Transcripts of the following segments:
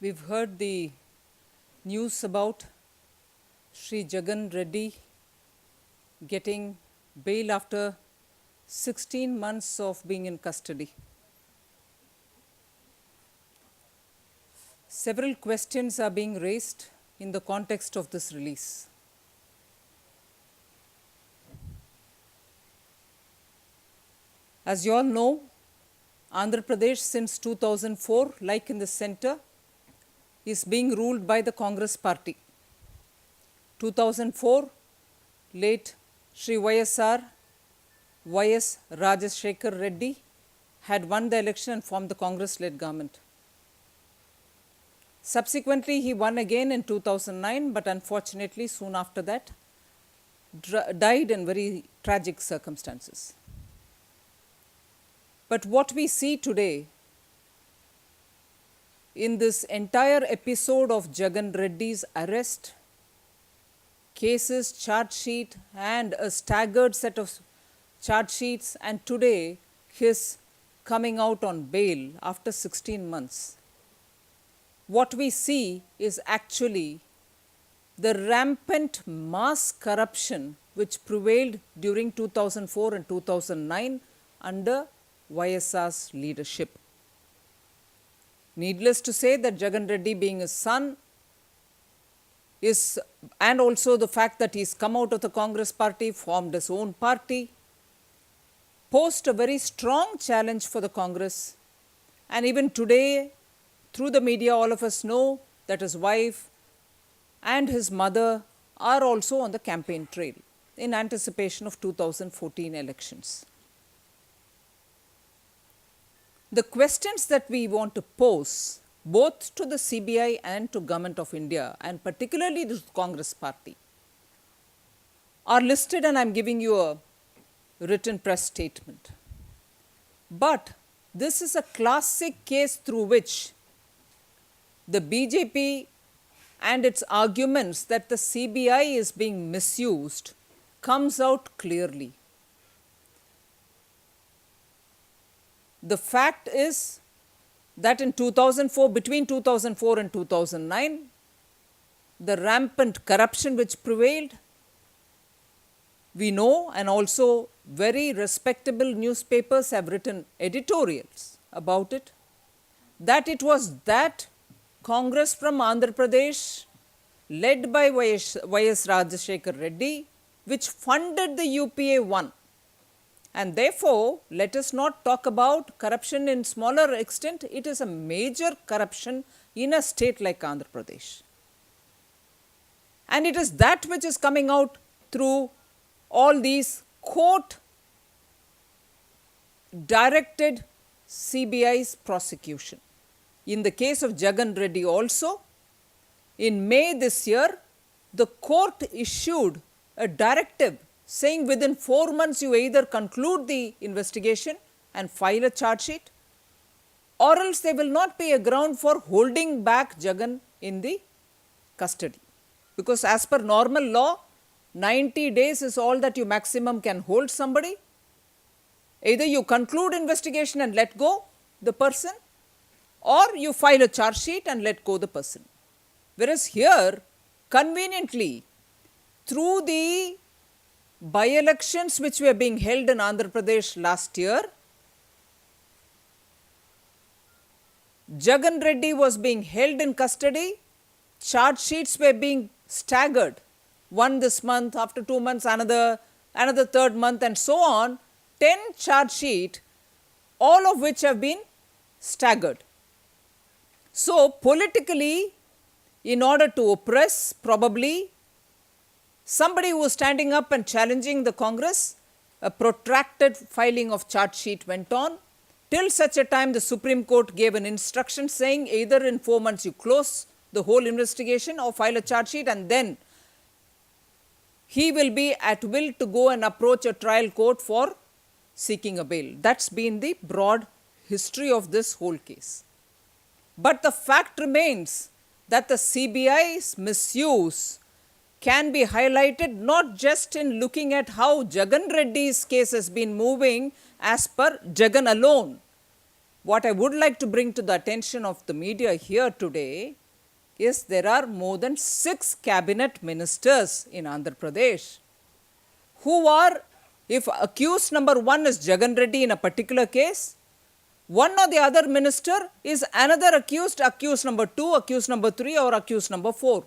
We've heard the news about Sri Jagan Reddy getting bail after 16 months of being in custody. Several questions are being raised in the context of this release. As you all know, Andhra Pradesh since 2004, like in the center, is being ruled by the Congress party. 2004, late Sri YSR, YS Rajashekar Reddy had won the election and formed the Congress-led government. Subsequently, he won again in 2009, but unfortunately, soon after that, died in very tragic circumstances. But what we see today in this entire episode of Jagan Reddy's arrest, cases, charge sheet, and a staggered set of charge sheets, and today his coming out on bail after 16 months. What we see is actually the rampant mass corruption which prevailed during 2004 and 2009 under YSR's leadership. Needless to say that Jagan Reddy being his son is, and also the fact that he's come out of the Congress party, formed his own party, posed a very strong challenge for the Congress. And even today, through the media, all of us know that his wife and his mother are also on the campaign trail in anticipation of 2014 elections. The questions that we want to pose both to the CBI and to Government of India, and particularly the Congress party, are listed, and I am giving you a written press statement. But this is a classic case through which the BJP and its arguments that the CBI is being misused comes out clearly. The fact is that in 2004, between 2004 and 2009, the rampant corruption which prevailed, we know, and also very respectable newspapers have written editorials about it, that it was that Congress from Andhra Pradesh, led by YS Rajashekar Reddy, which funded the UPA 1. And therefore, let us not talk about corruption in smaller extent. It is a major corruption in a state like Andhra Pradesh. And it is that which is coming out through all these court-directed CBI's prosecution. In the case of Jagan Reddy also, in May this year, the court issued a directive saying within 4 months you either conclude the investigation and file a charge sheet, or else there will not be a ground for holding back Jagan in the custody. Because as per normal law, 90 days is all that you maximum can hold somebody. Either you conclude investigation and let go the person, or you file a charge sheet and let go the person. Whereas here, conveniently, through the by-elections which were being held in Andhra Pradesh last year, Jagan Reddy was being held in custody, charge sheets were being staggered, one this month, after 2 months another third month, and so on, 10 charge sheet, all of which have been staggered. So politically, in order to oppress probably somebody who was standing up and challenging the Congress, a protracted filing of charge sheet went on till such a time the Supreme Court gave an instruction saying either in 4 months you close the whole investigation or file a charge sheet, and then he will be at will to go and approach a trial court for seeking a bail. That's been the broad history of this whole case. But the fact remains that the CBI's misuse can be highlighted not just in looking at how Jagan Reddy's case has been moving as per Jagan alone, what I would like to bring to the attention of the media here today is there are more than 6 cabinet ministers in Andhra Pradesh who are, if accused number 1 is Jagan Reddy in a particular case, one or the other minister is another accused, accused number 2, accused number 3 or accused number 4.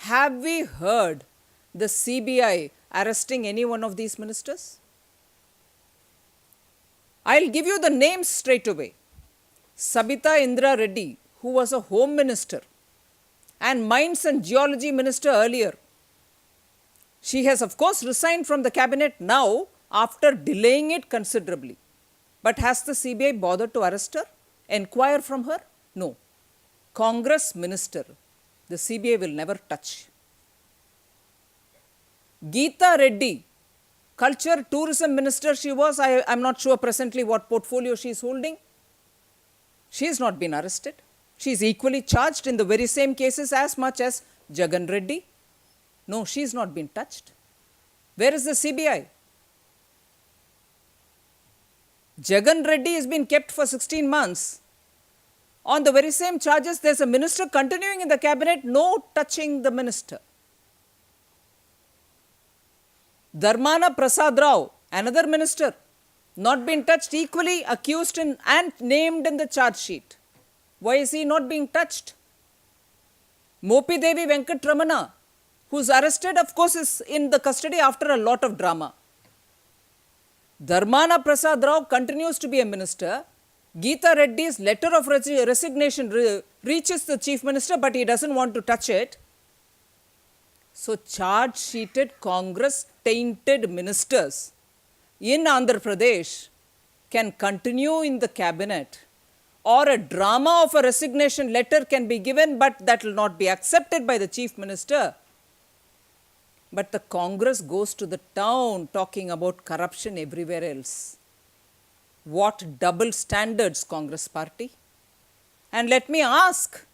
Have we heard the CBI arresting any one of these ministers? I'll give you the names straight away. Sabita Indra Reddy, who was a home minister and mines and geology minister earlier. She has of course resigned from the cabinet now after delaying it considerably. But has the CBI bothered to arrest her? Enquire from her? No. Congress minister, the CBI will never touch. Geeta Reddy, culture tourism minister she was, I am not sure presently what portfolio she is holding. She has not been arrested. She is equally charged in the very same cases as much as Jagan Reddy. No, she has not been touched. Where is the CBI? Jagan Reddy has been kept for 16 months. On the very same charges, there is a minister continuing in the cabinet, no touching the minister. Dharmana Prasad Rao, another minister, not been touched, equally accused and named in the charge sheet. Why is he not being touched? Mopi Devi Venkatramana, who is arrested, of course, is in the custody after a lot of drama. Dharmana Prasad Rao continues to be a minister. Geeta Reddy's letter of resignation reaches the chief minister, but he doesn't want to touch it. So, charge-sheeted Congress tainted ministers in Andhra Pradesh can continue in the cabinet, or a drama of a resignation letter can be given, but that will not be accepted by the chief minister. But the Congress goes to the town talking about corruption everywhere else. What double standards, Congress party? And let me ask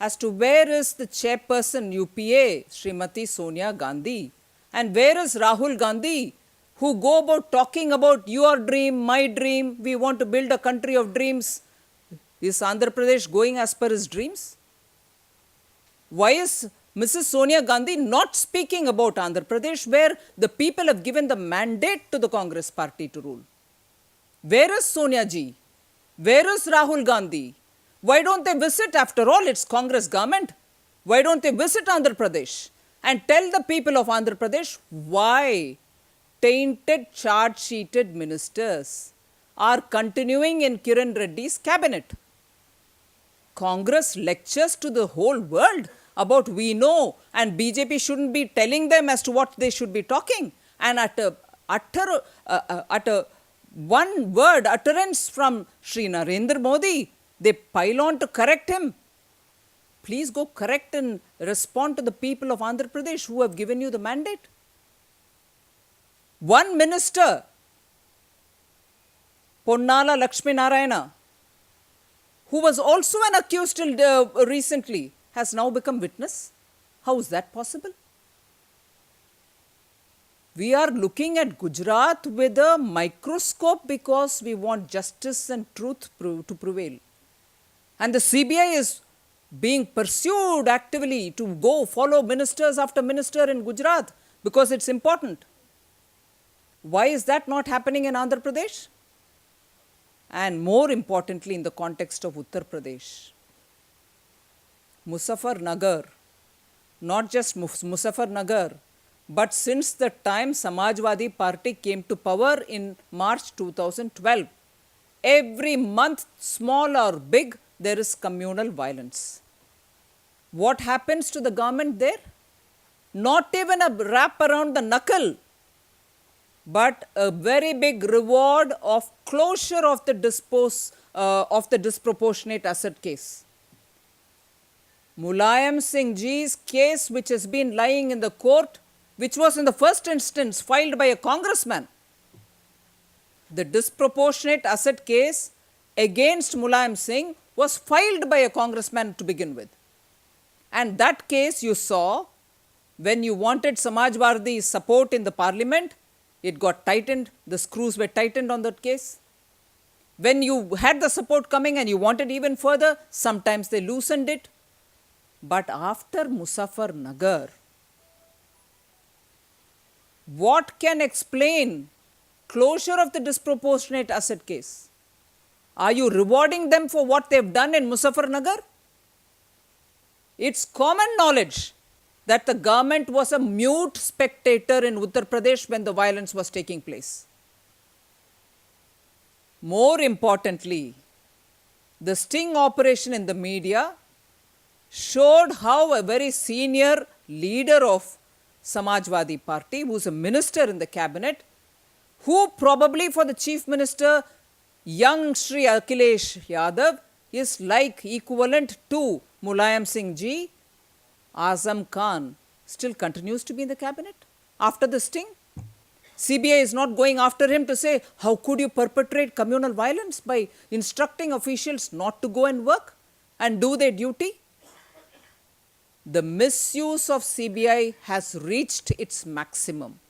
as to where is the chairperson UPA, Srimati Sonia Gandhi, and where is Rahul Gandhi, who go about talking about your dream, my dream, we want to build a country of dreams. Is Andhra Pradesh going as per his dreams? Why is Mrs. Sonia Gandhi not speaking about Andhra Pradesh, where the people have given the mandate to the Congress party to rule? Where is Sonia ji? Where is Rahul Gandhi? Why don't they visit? After all, it's Congress government. Why don't they visit Andhra Pradesh and tell the people of Andhra Pradesh why tainted, charge-sheeted ministers are continuing in Kiran Reddy's cabinet? Congress lectures to the whole world about we know, and BJP shouldn't be telling them as to what they should be talking. And at a one word utterance from Sri Narendra Modi, they pile on to correct him. Please go correct and respond to the people of Andhra Pradesh who have given you the mandate. One minister, Ponnala Lakshmi Narayana, who was also an accused till recently, has now become witness. How is that possible? We are looking at Gujarat with a microscope because we want justice and truth to prevail. And the CBI is being pursued actively to go follow ministers after minister in Gujarat because it's important. Why is that not happening in Andhra Pradesh? And more importantly, in the context of Uttar Pradesh, Muzaffarnagar, not just Muzaffarnagar, but since the time Samajwadi Party came to power in March 2012, every month, small or big, there is communal violence. What happens to the government there? Not even a wrap around the knuckle, but a very big reward of closure of the disproportionate asset case. Mulayam Singh Ji's case, which has been lying in the court, which was in the first instance filed by a congressman. The disproportionate asset case against Mulayam Singh was filed by a congressman to begin with. And that case you saw, when you wanted Samajwadi's support in the parliament, it got tightened, the screws were tightened on that case. When you had the support coming and you wanted even further, sometimes they loosened it. But after Muzaffarnagar, what can explain closure of the disproportionate asset case? Are you rewarding them for what they've done in Muzaffarnagar? It's common knowledge that the government was a mute spectator in Uttar Pradesh when the violence was taking place. More importantly, the sting operation in the media showed how a very senior leader of Samajwadi Party, who is a minister in the cabinet, who probably for the chief minister, young Shri Akhilesh Yadav, is like equivalent to Mulayam Singh ji, Azam Khan still continues to be in the cabinet after the sting. CBI is not going after him to say, how could you perpetrate communal violence by instructing officials not to go and work and do their duty? The misuse of CBI has reached its maximum.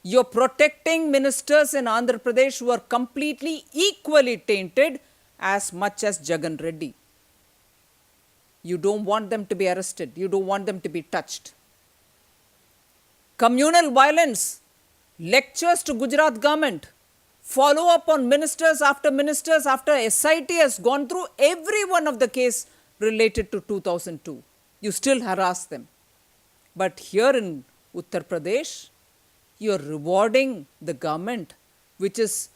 You're protecting ministers in Andhra Pradesh who are completely equally tainted as much as Jagan Reddy. You don't want them to be arrested. You don't want them to be touched. Communal violence, lectures to Gujarat government, follow up on ministers after SIT has gone through every one of the case related to 2002. You still harass them. But here in Uttar Pradesh, you are rewarding the government, which is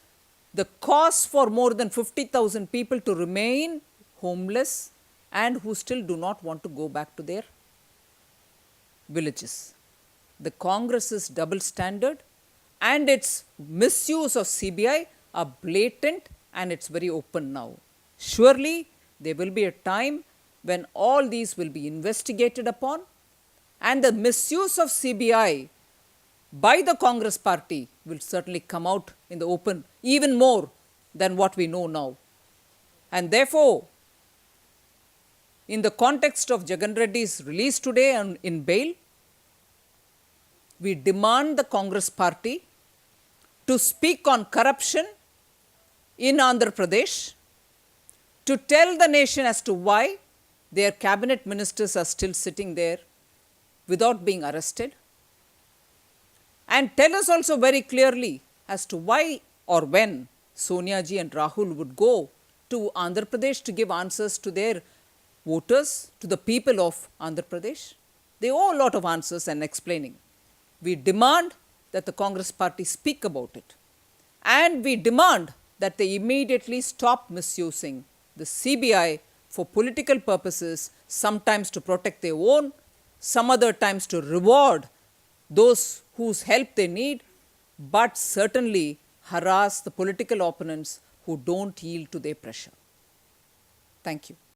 the cause for more than 50,000 people to remain homeless and who still do not want to go back to their villages. The Congress's double standard and its misuse of CBI are blatant and it's very open now. Surely there will be a time when all these will be investigated upon and the misuse of CBI by the Congress party will certainly come out in the open even more than what we know now. And therefore, in the context of Jagan Reddy's release today in bail, we demand the Congress party to speak on corruption in Andhra Pradesh, to tell the nation as to why their cabinet ministers are still sitting there without being arrested, and tell us also very clearly as to why or when Sonia ji and Rahul would go to Andhra Pradesh to give answers to their voters, to the people of Andhra Pradesh. They owe a lot of answers and explaining. We demand that the Congress party speak about it. And we demand that they immediately stop misusing the CBI for political purposes, sometimes to protect their own, some other times to reward those whose help they need, but certainly harass the political opponents who don't yield to their pressure. Thank you.